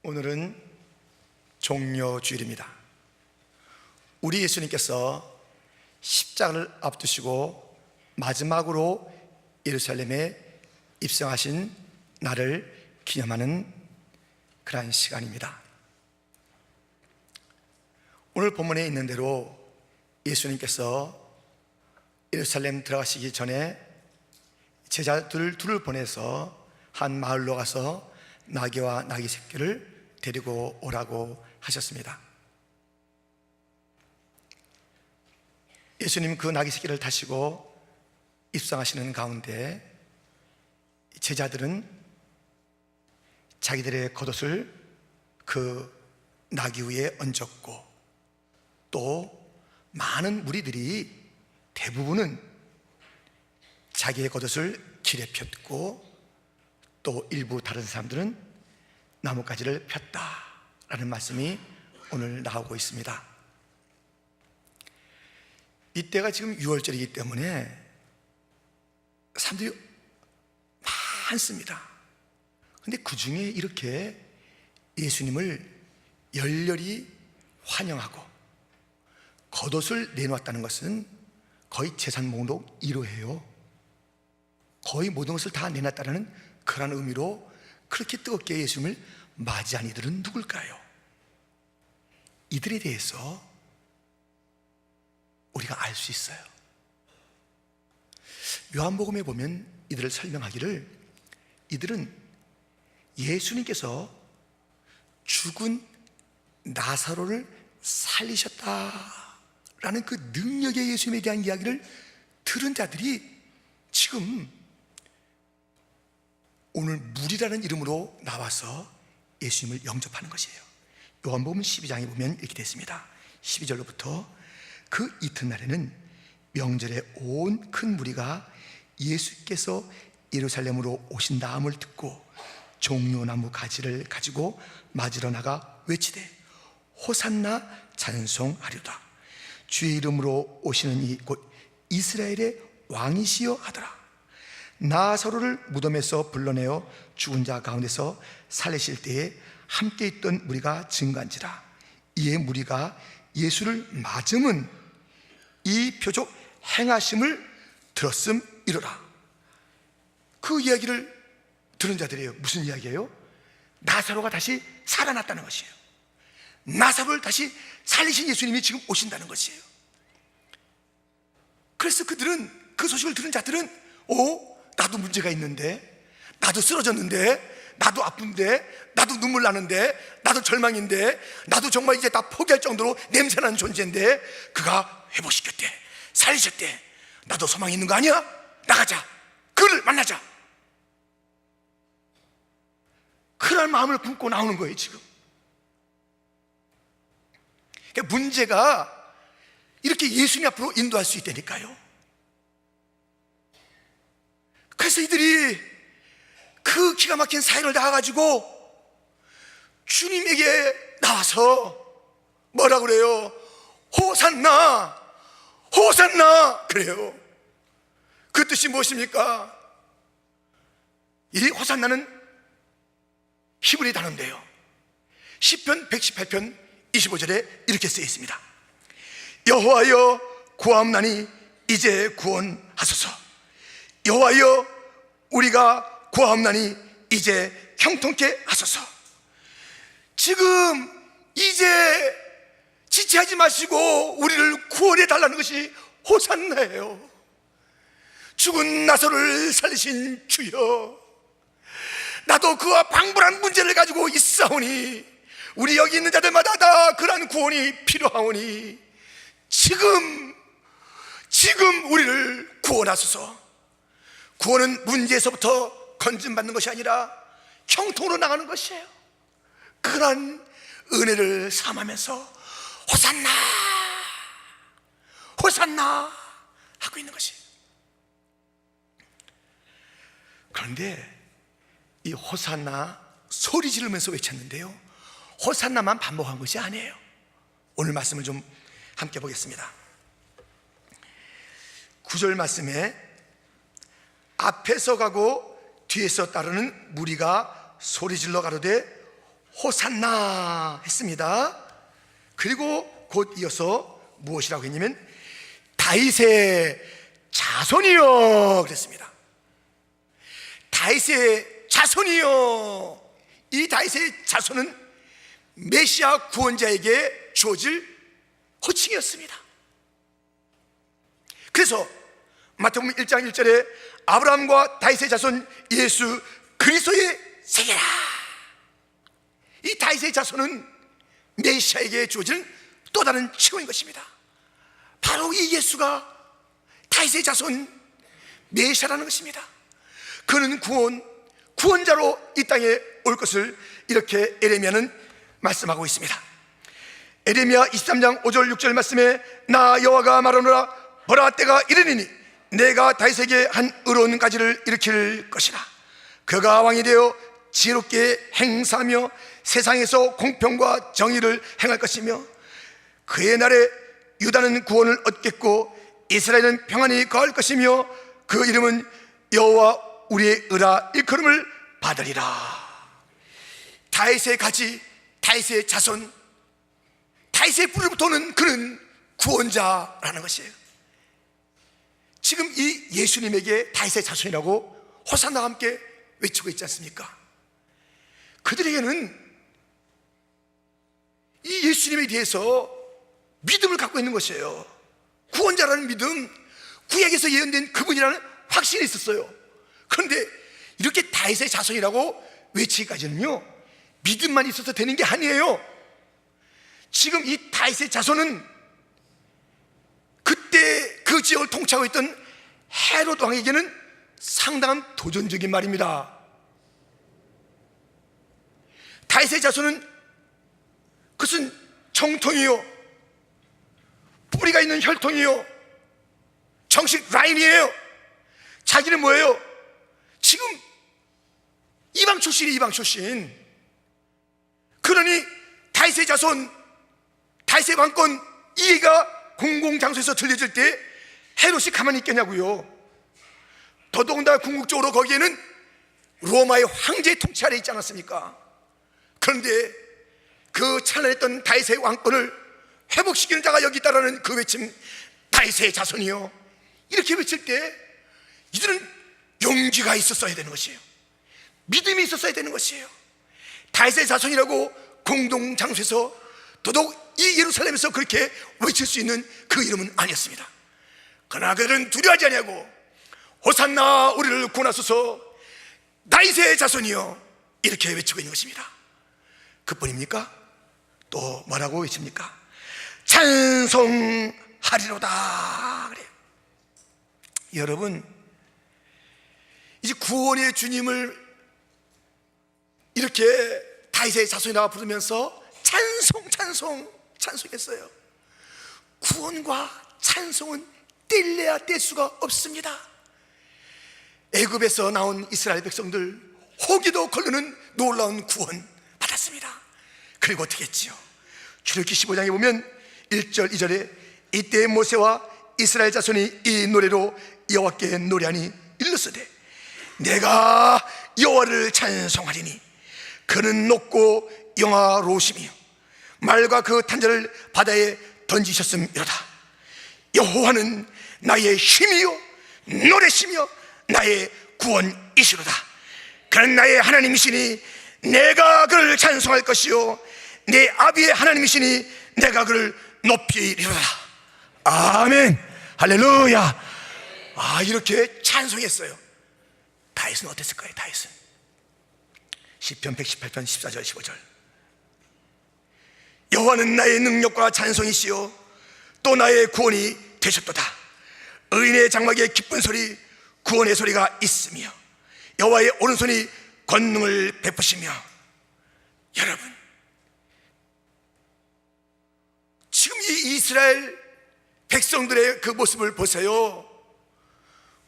오늘은 종료주일입니다. 우리 예수님께서 십자가를 앞두시고 마지막으로 예루살렘에 입성하신 날을 기념하는 그러한 시간입니다. 오늘 본문에 있는 대로 예수님께서 예루살렘 들어가시기 전에 제자들 둘을 보내서 한 마을로 가서 나귀와 나귀 새끼를 데리고 오라고 하셨습니다. 예수님 그 나귀 새끼를 타시고 입성하시는 가운데 제자들은 자기들의 겉옷을 그 나귀 위에 얹었고, 또 많은 무리들이 대부분은 자기의 겉옷을 길에 폈고, 또 일부 다른 사람들은 나뭇가지를 폈다라는 말씀이 오늘 나오고 있습니다. 이때가 지금 6월절이기 때문에 사람들이 많습니다. 그런데 그 중에 이렇게 예수님을 열렬히 환영하고 겉옷을 내놓았다는 것은 거의 재산 목록 1호예요. 거의 모든 것을 다 내놨다는 그런 의미로 그렇게 뜨겁게 예수님을 맞이한 이들은 누굴까요? 이들에 대해서 우리가 알 수 있어요. 요한복음에 보면 이들을 설명하기를, 이들은 예수님께서 죽은 나사로를 살리셨다라는 그 능력의 예수님에 대한 이야기를 들은 자들이 지금 오늘 물이라는 이름으로 나와서 예수님을 영접하는 것이에요. 요한복음 12장에 보면 이렇게 됐습니다. 12절로부터 그 이튿날에는 명절에 온 큰 무리가 예수께서 예루살렘으로 오신다함을 듣고 종려나무 가지를 가지고 맞으러 나가 외치되 호산나 찬송하리로다. 주의 이름으로 오시는 이 곧 이스라엘의 왕이시여 하더라. 나사로를 무덤에서 불러내어 죽은 자 가운데서 살리실 때에 함께 있던 무리가 증거한지라. 이에 무리가 예수를 맞음은 이 표적 행하심을 들었음이로라. 그 이야기를 들은 자들이에요. 무슨 이야기예요? 나사로가 다시 살아났다는 것이에요. 나사로를 다시 살리신 예수님이 지금 오신다는 것이에요. 그래서 그들은, 그 소식을 들은 자들은 나도 문제가 있는데, 나도 쓰러졌는데, 나도 아픈데, 나도 눈물 나는데, 나도 절망인데, 나도 정말 이제 다 포기할 정도로 냄새나는 존재인데 그가 회복시켰대, 살리셨대. 나도 소망이 있는 거 아니야? 나가자, 그를 만나자. 그런 마음을 품고 나오는 거예요 지금. 그러니까 문제가 이렇게 예수님 앞으로 인도할 수 있다니까요. 그래서 이들이 그 기가 막힌 사역을 나와가지고 주님에게 나와서 뭐라 그래요? 호산나, 호산나 그래요. 그 뜻이 무엇입니까? 이 호산나는 히브리 단어인데요, 시편 118편 25절에 이렇게 쓰여 있습니다. 여호와여 구하옵나니 이제 구원하소서. 여호와여 우리가 구하옵나니 이제 형통케 하소서. 지금 이제 지체하지 마시고 우리를 구원해 달라는 것이 호산나예요. 죽은 나사로를 살리신 주여, 나도 그와 방불한 문제를 가지고 있사오니 우리 여기 있는 자들마다 다 그러한 구원이 필요하오니 지금 우리를 구원하소서. 구원은 문제에서부터 건진받는 것이 아니라 형통으로 나가는 것이에요. 그러한 은혜를 삼으면서 호산나, 호산나 하고 있는 것이에요. 그런데 이 호산나 소리 지르면서 외쳤는데요, 호산나만 반복한 것이 아니에요. 오늘 말씀을 좀 함께 보겠습니다. 9절 말씀에 앞에서 가고 뒤에서 따르는 무리가 소리질러 가로되 호산나 했습니다. 그리고 곧 이어서 무엇이라고 했냐면 다윗의 자손이여 그랬습니다. 다윗의 자손이여. 이 다윗의 자손은 메시아 구원자에게 주어질 호칭이었습니다. 그래서 마태복음 1장 1절에 아브라함과 다윗의 자손 예수 그리스도의 세계라. 이 다윗의 자손은 메시아에게 주어지는 또 다른 칭호인 것입니다. 바로 이 예수가 다윗의 자손 메시아라는 것입니다. 그는 구원자로 이 땅에 올 것을 이렇게 에레미야는 말씀하고 있습니다. 에레미야 23장 5절 6절 말씀에 나 여호와가 말하노라 보라 때가 이르리니 내가 다윗에게 한 의로운 가지를 일으킬 것이라. 그가 왕이 되어 지혜롭게 행사하며 세상에서 공평과 정의를 행할 것이며 그의 날에 유다는 구원을 얻겠고 이스라엘은 평안히 거할 것이며 그 이름은 여호와 우리의 의라 일컬음을 받으리라. 다윗의 가지, 다윗의 자손, 다윗의 뿌리부터 오는 그는 구원자라는 것이에요. 지금 이 예수님에게 다윗의 자손이라고 호산나와 함께 외치고 있지 않습니까? 그들에게는 이 예수님에 대해서 믿음을 갖고 있는 것이에요. 구원자라는 믿음, 구약에서 예언된 그분이라는 확신이 있었어요. 그런데 이렇게 다윗의 자손이라고 외치기까지는요, 믿음만 있어서 되는 게 아니에요. 지금 이 다윗의 자손은 그때 그 지역을 통치하고 있던 헤롯 왕에게는 상당한 도전적인 말입니다. 다윗의 자손은 그것은 정통이요, 뿌리가 있는 혈통이요, 정식 라인이에요. 자기는 뭐예요? 지금 이방 출신. 그러니 다윗의 자손, 다윗의 왕권, 이 얘기가 공공장소에서 들려질 때 헤롯이 가만히 있겠냐고요. 더더군다나 궁극적으로 거기에는 로마의 황제의 통치 아래 있지 않았습니까? 그런데 그 찬란했던 다윗의 왕권을 회복시키는 자가 여기 있다라는 그 외침, 다윗의 자손이요, 이렇게 외칠 때 이들은 용기가 있었어야 되는 것이에요. 믿음이 있었어야 되는 것이에요. 다윗의 자손이라고 공동장소에서 더더욱 이 예루살렘에서 그렇게 외칠 수 있는 그 이름은 아니었습니다. 그러나 그들은 두려워하지 아니하고 호산나 우리를 구원하소서 다윗의 자손이여 이렇게 외치고 있는 것입니다. 그뿐입니까? 또 뭐라고 외칩니까? 찬송하리로다 그래요. 여러분, 이제 구원의 주님을 이렇게 다윗의 자손이라고 부르면서 찬송했어요. 구원과 찬송은 뗄래야 뗄 수가 없습니다. 애굽에서 나온 이스라엘 백성들 호기도 거르는 놀라운 구원 받았습니다. 그리고 어떻게 했지요? 출애굽기 15장에 보면 1절 2절에 이때 모세와 이스라엘 자손이 이 노래로 여호와께 노래하니 일렀으되 내가 여호와를 찬송하리니 그는 높고 영화로우시며 말과 그 탄자를 바다에 던지셨음이로다. 여호와는 나의 힘이요 노래시며 나의 구원이시로다. 그는 나의 하나님이시니 내가 그를 찬송할 것이요 내 아비의 하나님이시니 내가 그를 높이리로다. 아멘, 할렐루야. 이렇게 찬송했어요. 다윗은 어땠을까요? 다윗은 시편 118편 14절 15절 여호와는 나의 능력과 찬송이시요 또 나의 구원이 되셨도다. 의인의 장막에 기쁜 소리 구원의 소리가 있으며 여호와의 오른손이 권능을 베푸시며. 여러분, 지금 이 이스라엘 백성들의 그 모습을 보세요.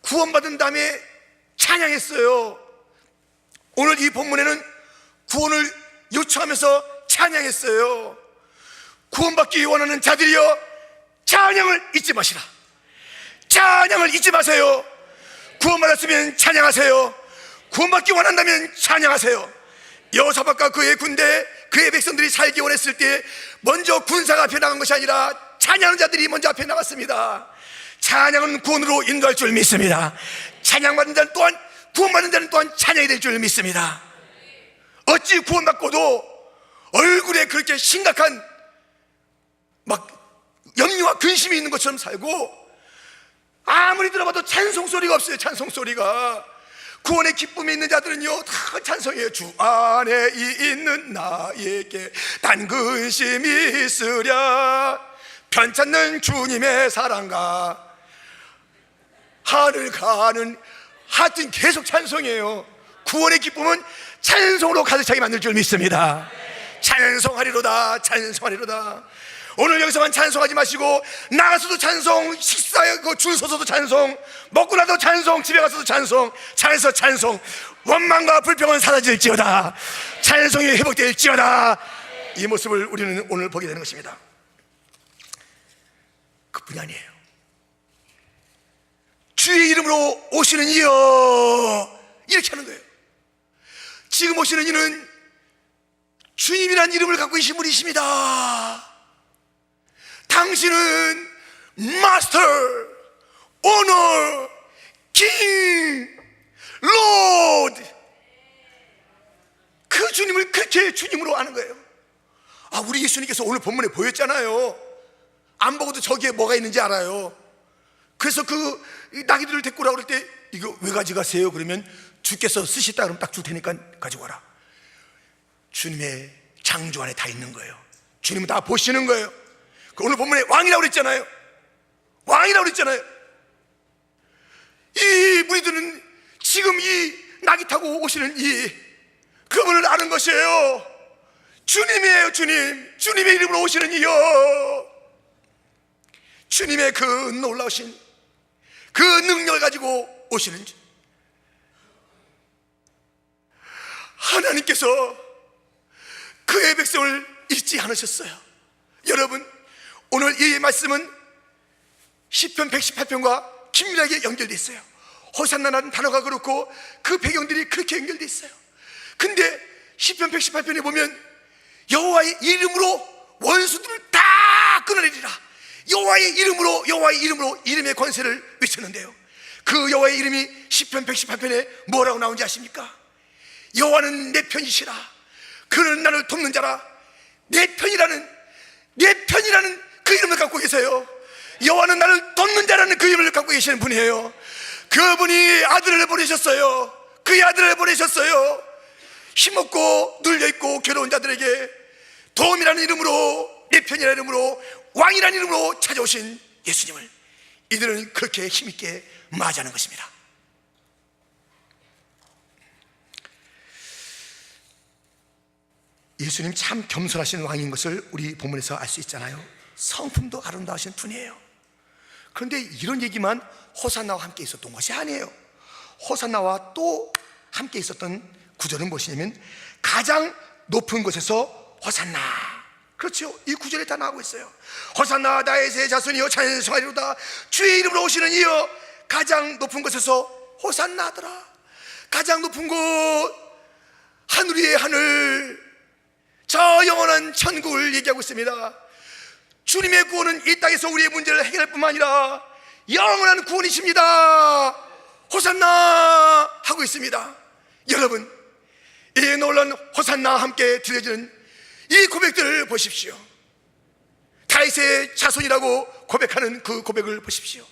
구원받은 다음에 찬양했어요. 오늘 이 본문에는 구원을 요청하면서 찬양했어요. 구원받기 원하는 자들이여 찬양을 잊지 마시라. 찬양을 잊지 마세요. 구원받았으면 찬양하세요. 구원받기 원한다면 찬양하세요. 여호사밧과 그의 군대, 그의 백성들이 살기 원했을 때 먼저 군사가 앞에 나간 것이 아니라 찬양하는 자들이 먼저 앞에 나갔습니다. 찬양은 구원으로 인도할 줄 믿습니다. 찬양받는 자는 또한, 구원받는 자는 또한 찬양이 될 줄 믿습니다. 어찌 구원받고도 얼굴에 그렇게 심각한 막 염려와 근심이 있는 것처럼 살고 아무리 들어봐도 찬송소리가 없어요. 찬송소리가. 구원의 기쁨이 있는 자들은요 다 찬송해요. 주 안에 있는 나에게 단 근심이 있으랴, 편찮는 주님의 사랑과 하늘 가는, 하여튼 계속 찬송해요. 구원의 기쁨은 찬송으로 가득 차게 만들 줄 믿습니다. 찬송하리로다, 찬송하리로다. 오늘 여기서만 찬송하지 마시고 나가서도 찬송, 식사에 줄 서서도 찬송, 먹고 나도 찬송, 집에 가서도 찬송, 차에서 찬송. 원망과 불평은 사라질지어다, 찬송이 회복될지어다. 이 모습을 우리는 오늘 보게 되는 것입니다. 그뿐이 아니에요. 주의 이름으로 오시는 이여, 이렇게 하는 거예요. 지금 오시는 이는 주님이란 이름을 갖고 계신 분이십니다. 당신은 마스터, 오너, 킹, 로드. 그 주님을 그렇게 주님으로 아는 거예요. 아, 우리 예수님께서 오늘 본문에 보였잖아요. 안 보고도 저기에 뭐가 있는지 알아요. 그래서 그 나귀들을 데리고 오라 그럴 때 이거 왜 가져가세요? 그러면 주께서 쓰시다 그러면 딱 줄 테니까 가지고 와라. 주님의 창조 안에 다 있는 거예요. 주님은 다 보시는 거예요. 오늘 본문에 왕이라고 그랬잖아요. 왕이라고 그랬잖아요. 이 무리들은 지금 이 나귀 타고 오시는 이 그분을 아는 것이에요. 주님이에요. 주님. 주님의 이름으로 오시는 이요, 주님의 그 놀라우신 그 능력을 가지고 오시는 주. 하나님께서 그의 백성을 잊지 않으셨어요. 여러분, 오늘 이 말씀은 시편 118편과 긴밀하게 연결되어 있어요. 호산나라는 단어가 그렇고 그 배경들이 그렇게 연결되어 있어요. 근데 시편 118편에 보면 여호와의 이름으로 원수들을 다 끊어내리라, 여호와의 이름으로, 여호와의 이름으로 이름의 권세를 외쳤는데요, 그 여호와의 이름이 시편 118편에 뭐라고 나오는지 아십니까? 여호와는 내 편이시라, 그는 나를 돕는 자라. 내 편이라는 그 이름을 갖고 계세요. 여호와는 나를 돕는 자라는 그 이름을 갖고 계시는 분이에요. 그분이 아들을 보내셨어요. 그의 아들을 보내셨어요. 힘없고 눌려있고 괴로운 자들에게 도움이라는 이름으로, 내 편이라는 이름으로, 왕이라는 이름으로 찾아오신 예수님을 이들은 그렇게 힘있게 맞이하는 것입니다. 예수님 참 겸손하신 왕인 것을 우리 본문에서 알 수 있잖아요. 성품도 아름다우신 분이에요. 그런데 이런 얘기만 호산나와 함께 있었던 것이 아니에요. 호산나와 또 함께 있었던 구절은 무엇이냐면 가장 높은 곳에서 호산나. 그렇죠, 이 구절에 다 나오고 있어요. 호산나 다윗의 자손이여 찬송하리로다, 주의 이름으로 오시는 이여. 가장 높은 곳에서 호산나 하더라. 가장 높은 곳, 하늘 위의 하늘, 저 영원한 천국을 얘기하고 있습니다. 주님의 구원은 이 땅에서 우리의 문제를 해결할 뿐만 아니라 영원한 구원이십니다. 호산나 하고 있습니다. 여러분, 이 놀라운 호산나와 함께 드려지는 이 고백들을 보십시오. 다윗의 자손이라고 고백하는 그 고백을 보십시오.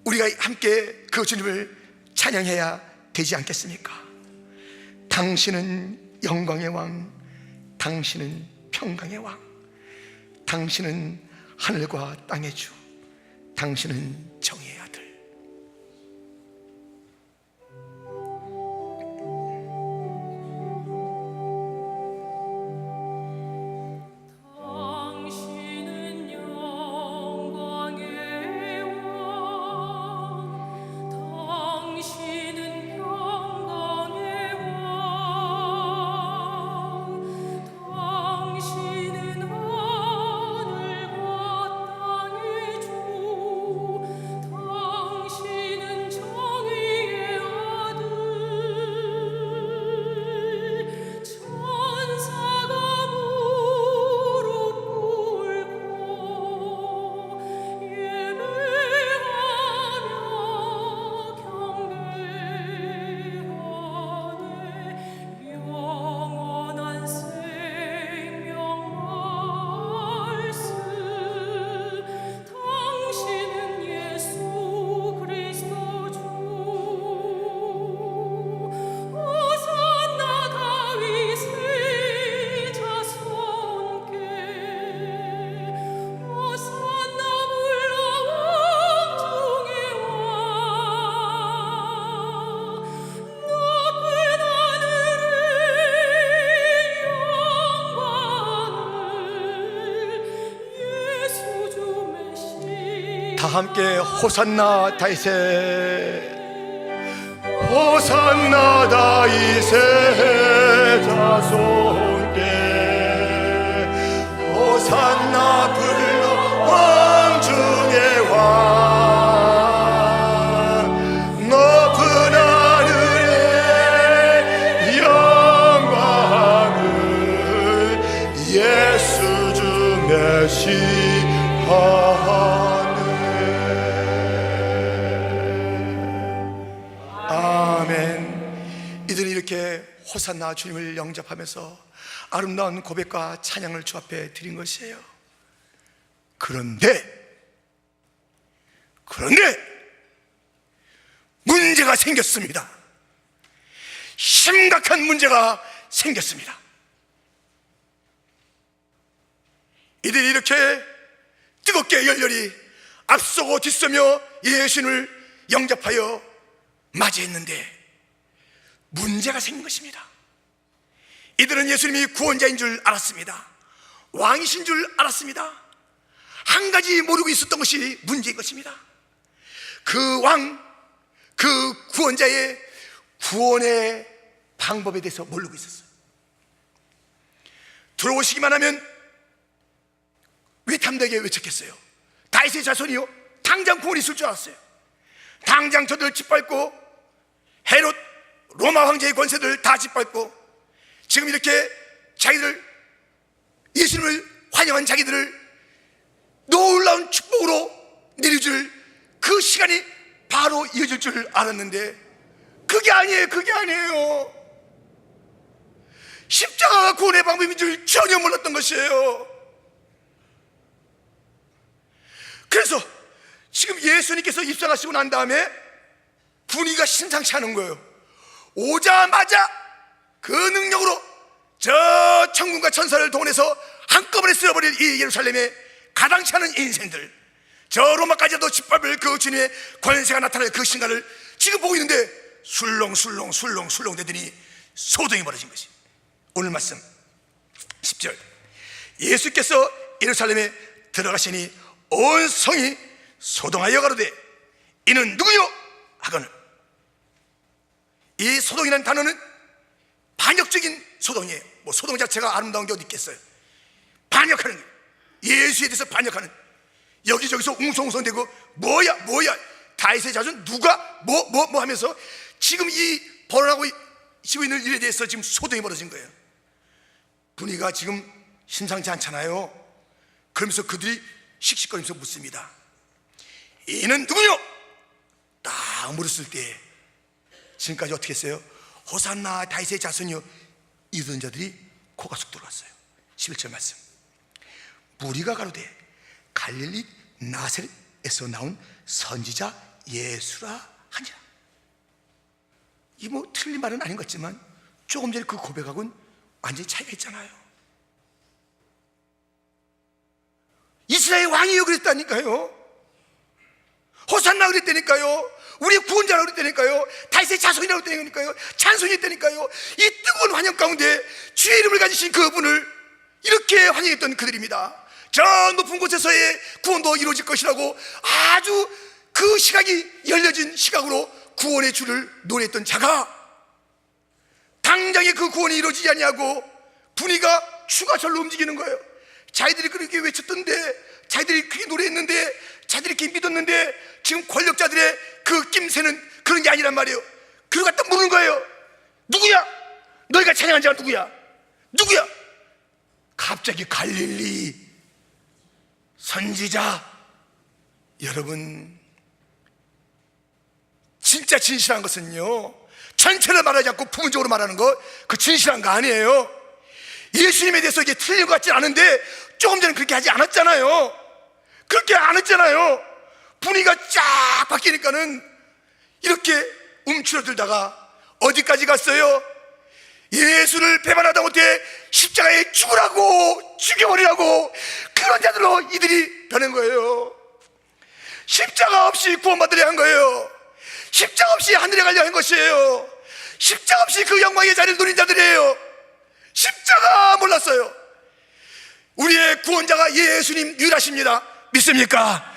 우리가 함께 그 주님을 찬양해야 되지 않겠습니까? 당신은 영광의 왕, 당신은 평강의 왕, 당신은 하늘과 땅의 주, 당신은 정의의 아들. 당신은 함께 호산나 다윗의 호산나 다윗의 자손께 호산나 불러 왕 중의 왕 높은 하늘에 영광을 예수 주 메시아네. 아멘. 이들은 이렇게 호산나 주님을 영접하면서 아름다운 고백과 찬양을 주 앞에 드린 것이에요. 그런데 문제가 생겼습니다. 심각한 문제가 생겼습니다. 이들이 이렇게 뜨겁게 열렬히 앞서고 뒤서며 예수님을 영접하여 맞이했는데 문제가 생긴 것입니다. 이들은 예수님이 구원자인 줄 알았습니다. 왕이신 줄 알았습니다. 한 가지 모르고 있었던 것이 문제인 것입니다. 그 왕, 그 구원자의 구원의 방법에 대해서 모르고 있었어요. 들어오시기만 하면 외탐되게 외쳤겠어요. 다윗의 자손이요, 당장 구원이 있을 줄 알았어요. 당장 저들을 짓밟고 헤롯 로마 황제의 권세들 다 짓밟고 지금 이렇게 자기들 예수님을 환영한 자기들을 놀라운 축복으로 내려줄 그 시간이 바로 이어질 줄 알았는데 그게 아니에요. 십자가가 구원의 방법인 줄 전혀 몰랐던 것이에요. 그래서 지금 예수님께서 입성하시고 난 다음에 분위기가 심상치 않은 거예요. 오자마자 그 능력으로 저 천군과 천사를 동원해서 한꺼번에 쓸어버릴 이 예루살렘에 가당치 않은 인생들, 저 로마까지도 짓밟을 그 주님의 권세가 나타날 그 순간을 지금 보고 있는데 술렁술렁 되더니 소동이 벌어진 것이. 오늘 말씀 10절, 예수께서 예루살렘에 들어가시니 온 성이 소동하여 가로되 이는 누구요? 하거늘. 이 소동이라는 단어는 반역적인 소동이에요. 뭐 소동 자체가 아름다운 게 어디 있겠어요. 반역하는 거예요. 예수에 대해서 반역하는, 여기저기서 웅성웅성대고 뭐야 다윗의 자손 누가 뭐 하면서 지금 이 벌어나고 있는 일에 대해서 지금 소동이 벌어진 거예요. 분위기가 지금 심상치 않잖아요. 그러면서 그들이 씩씩거리면서 묻습니다. 이는 누구요? 딱 물었을 때 지금까지 어떻게 했어요? 호산나 다윗의 자손이요 이러던 자들이 코가 쑥 들어갔어요. 11절 말씀, 무리가 가로되 갈릴리 나사렛에서 나온 선지자 예수라 하니라. 이 뭐 틀린 말은 아닌 것 같지만 조금 전에 그 고백하고는 완전히 차이가 있잖아요. 이스라엘 왕이요 그랬다니까요. 호산나 그랬다니까요. 우리의 구원자라고 그랬다니까요. 다윗의 자손이라고 그랬다니까요. 찬송이 했다니까요. 이 뜨거운 환영 가운데 주의 이름을 가지신 그분을 이렇게 환영했던 그들입니다. 저 높은 곳에서의 구원도 이루어질 것이라고 아주 그 시각이 열려진 시각으로 구원의 주를 노래했던 자가 당장에 그 구원이 이루어지지 아니하고 분위기가 추가절로 움직이는 거예요. 자기들이 그렇게 외쳤던데, 자기들이 그렇게 노래했는데, 자기들이 그렇게 믿었는데 지금 권력자들의 그 낌새는 그런 게 아니란 말이에요. 그걸 갖다 물은 거예요. 누구야? 너희가 찬양한 자가 누구야? 갑자기 갈릴리 선지자. 여러분, 진짜 진실한 것은요, 전체를 말하지 않고 부분적으로 말하는 거, 그 진실한 거 아니에요. 예수님에 대해서 이게 틀린 것 같지 않은데 조금 전에 그렇게 하지 않았잖아요. 그렇게 안 했잖아요. 분위기가 쫙 바뀌니까는 이렇게 움츠러들다가 어디까지 갔어요? 예수를 배반하다 못해 십자가에 죽여버리라고 그런 자들로 이들이 변한 거예요. 십자가 없이 구원받으려 한 거예요. 십자가 없이 하늘에 가려 한 것이에요. 십자가 없이 그 영광의 자리를 누린 자들이에요. 십자가 몰랐어요. 우리의 구원자가 예수님 유일하십니다. 믿습니까?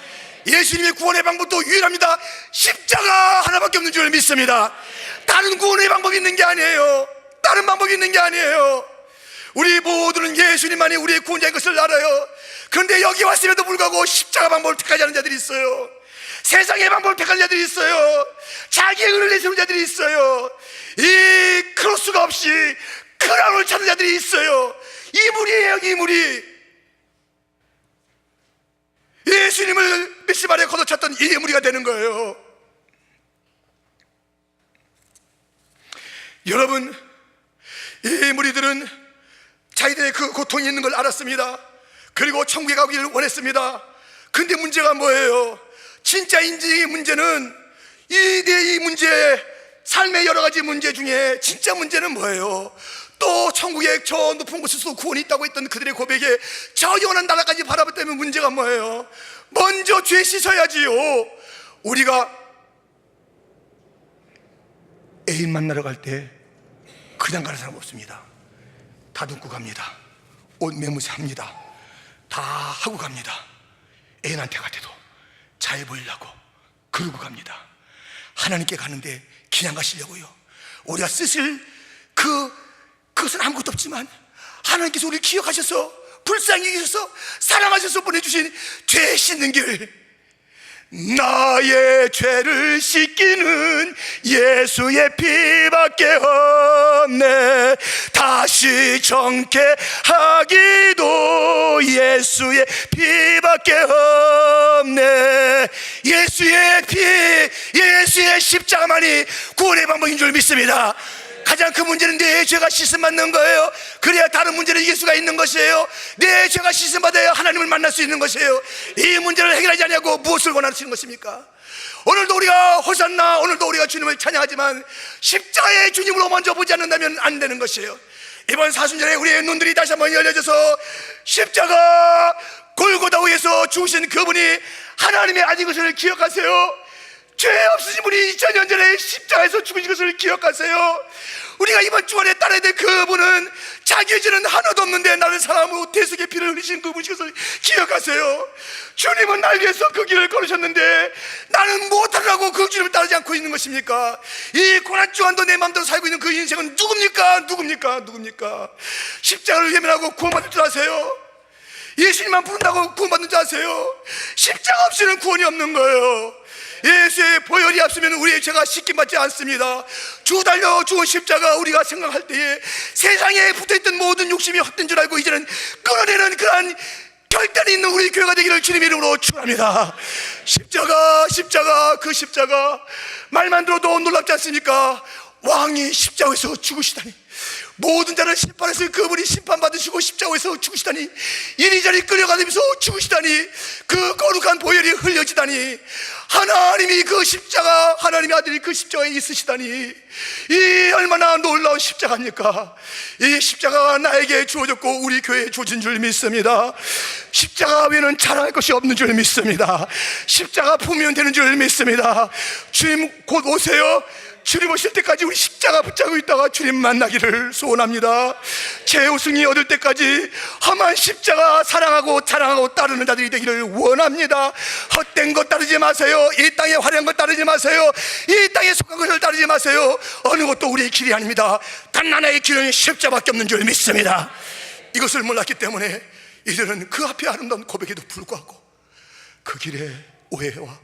예수님의 구원의 방법도 유일합니다. 십자가 하나밖에 없는 줄 믿습니다. 다른 구원의 방법이 있는 게 아니에요. 다른 방법이 있는 게 아니에요. 우리 모두는 예수님만이 우리의 구원자인 것을 알아요. 그런데 여기 왔음에도 불구하고 십자가 방법을 택하지 않은 자들이 있어요. 세상의 방법을 택하는 자들이 있어요. 자기의 의를 내세우는 자들이 있어요. 이 크로스가 없이 크라운을 찾는 자들이 있어요. 이 무리예요, 이 무리. 예수님을 미시 아래 걷어찼던 이 무리가 되는 거예요. 여러분, 이 무리들은 자기들의 그 고통이 있는 걸 알았습니다. 그리고 천국에 가기를 원했습니다. 근데 문제가 뭐예요? 진짜 인생의 문제는 이 문제, 삶의 여러 가지 문제 중에 진짜 문제는 뭐예요? 또 천국의 저 높은 곳에서 구원이 있다고 했던 그들의 고백에 저 영원한 나라까지 바라봤다면 문제가 뭐예요? 먼저 죄 씻어야지요. 우리가 애인 만나러 갈 때 그냥 가는 사람 없습니다. 다듬고 갑니다. 옷 매무새 합니다. 다 하고 갑니다. 애인한테 갈 때도 잘 보이려고 그러고 갑니다. 하나님께 가는데 그냥 가시려고요. 우리가 쓰실 그것은 아무것도 없지만 하나님께서 우리를 기억하셔서 불쌍히 여기셔서 사랑하셔서 보내주신 죄 씻는 길, 나의 죄를 씻기는 예수의 피밖에 없네. 다시 정케 하기도 예수의 피밖에 없네. 예수의 피, 예수의 십자가만이 구원의 방법인 줄 믿습니다. 가장 큰 문제는 내 죄가 씻음 받는 거예요. 그래야 다른 문제를 이길 수가 있는 것이에요. 내 죄가 씻음 받아야 하나님을 만날 수 있는 것이에요. 이 문제를 해결하지 않냐고 무엇을 원하시는 것입니까? 오늘도 우리가 호산나, 오늘도 우리가 주님을 찬양하지만 십자가의 주님으로 먼저 보지 않는다면 안 되는 것이에요. 이번 사순절에 우리의 눈들이 다시 한번 열려져서 십자가 골고다 위에서 죽으신 그분이 하나님의 아들 것을 기억하세요. 죄 없으신 분이 2000년 전에 십자가에서 죽으신 것을 기억하세요. 우리가 이번 주간에 따라야 될 그분은 자기의 죄는 하나도 없는데 나를 사랑하고 대속의 피를 흘리신 그분이신 것을 기억하세요. 주님은 날 위해서 그 길을 걸으셨는데 나는 무엇하라고 그 주님을 따르지 않고 있는 것입니까? 이 고난 주간도 내 마음대로 살고 있는 그 인생은 누굽니까? 십자가를 외면하고 구원받을 줄 아세요? 예수님만 부른다고 구원받는 줄 아세요? 십자가 없이는 구원이 없는 거예요. 예수의 보혈이 없으면 우리의 죄가 씻김받지 않습니다. 주 달려 죽은 십자가 우리가 생각할 때에 세상에 붙어있던 모든 욕심이 헛된 줄 알고 이제는 끊어내는 그러한 결단이 있는 우리 교회가 되기를 주님의 이름으로 축원합니다. 십자가, 그 십자가 말만 들어도 놀랍지 않습니까? 왕이 십자가에서 죽으시다니, 모든 자를 심판해서 그분이 심판받으시고 십자가에서 죽으시다니, 이리저리 끌려가면서 죽으시다니, 그 거룩한 보혈이 흘려지다니, 하나님이 그 십자가, 하나님의 아들이 그 십자가에 있으시다니, 이 얼마나 놀라운 십자가입니까? 이 십자가가 나에게 주어졌고 우리 교회에 주어진 줄 믿습니다. 십자가 외에는 자랑할 것이 없는 줄 믿습니다. 십자가 품으면 되는 줄 믿습니다. 주님 곧 오세요. 주님 오실 때까지 우리 십자가 붙잡고 있다가 주님 만나기를 소원합니다. 최우승이 얻을 때까지 험한 십자가 사랑하고 자랑하고 따르는 자들이 되기를 원합니다. 헛된 것 따르지 마세요. 이 땅에 화려한 것 따르지 마세요. 이 땅에 속한 것을 따르지 마세요. 어느 것도 우리의 길이 아닙니다. 단 하나의 길은 십자가밖에 없는 줄 믿습니다. 이것을 몰랐기 때문에 이들은 그 앞에 아름다운 고백에도 불구하고 그 길에 오해와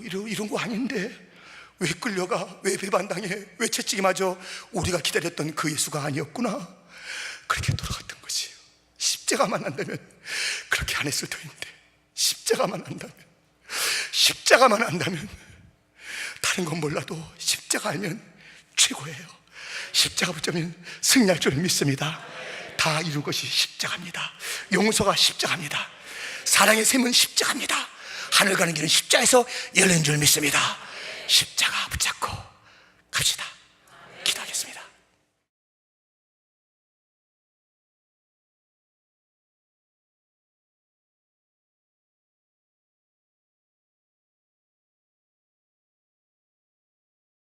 이런 거 아닌데 왜 끌려가? 왜 배반당해? 왜 채찍이 맞아? 우리가 기다렸던 그 예수가 아니었구나. 그렇게 돌아갔던 것이에요. 십자가만 안다면 그렇게 안 했을 터인데, 십자가만 안다면 다른 건 몰라도 십자가 알면 최고예요. 십자가 붙잡으면 승리할 줄 믿습니다. 다 이룬 것이 십자가입니다. 용서가 십자가입니다. 사랑의 샘은 십자가입니다. 하늘 가는 길은 십자가에서 열린 줄 믿습니다. 십자가 붙잡고 갑시다.